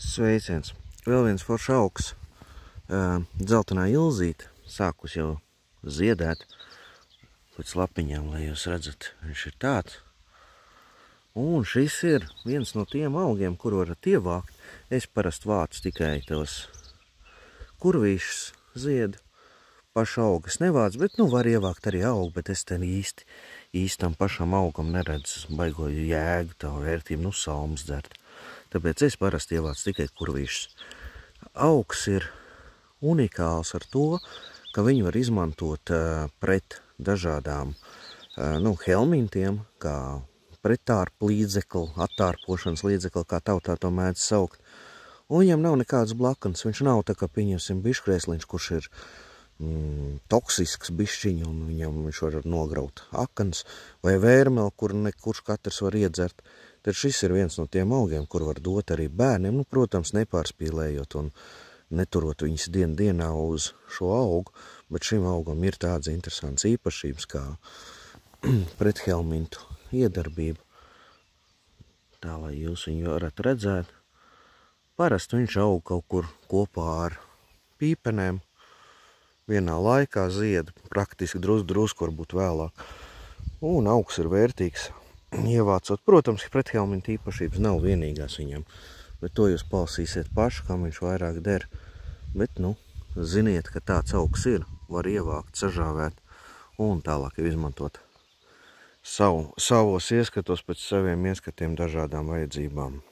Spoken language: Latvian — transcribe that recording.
Sveiciens! Vēl viens foršs augs, dzeltenā ilzīte, sākus jau ziedēt pēc lapiņām, lai jūs redzat, viņš ir tāds. Un šis ir viens no tiem augiem, kur varat ievākt. Es parasti vācu tikai tos kurvīšus ziedu. Pašu augu es nevācu, bet var ievākt arī augu, bet es te īstam pašam augam neredzu baigoju jēgu, tā vērtību, salmas dzert. Tāpēc es parasti ievācu tikai kurvīšus. Augs ir unikāls ar to, ka viņu var izmantot pret dažādām helmintiem, kā pretārpu līdzekli, attārpošanas līdzekli, kā tautā to mēdz saukt. Un viņam nav nekāds blakans, viņš nav tā kā, pieņemsim, biškrēsliņš, kurš ir toksisks bišķiņi, un viņš var nograut akans, vai vērmeli, kurš katrs var iedzert. Tad šis ir viens no tiem augiem, kur var dot arī bērniem, protams, nepārspīlējot un neturot viņus dienā uz šo augu, bet šim augam ir tādas interesantas īpašības kā prethelmintu iedarbība. Tā, lai jūs viņu varat redzēt. Parasti viņš aug kaut kur kopā ar pīpenēm. Vienā laikā zied, praktiski drusku varbūt vēlāk. Un augs ir vērtīgs. Ievācot, protams, prethelmintu īpašības nav vienīgās viņam, bet to jūs palasīsiet paši, kam viņš vairāk der. Bet, ziniet, ka tāds augs ir, var ievākt, sažāvēt un tālāk izmantot savos ieskatos pēc saviem ieskatiem dažādām vajadzībām.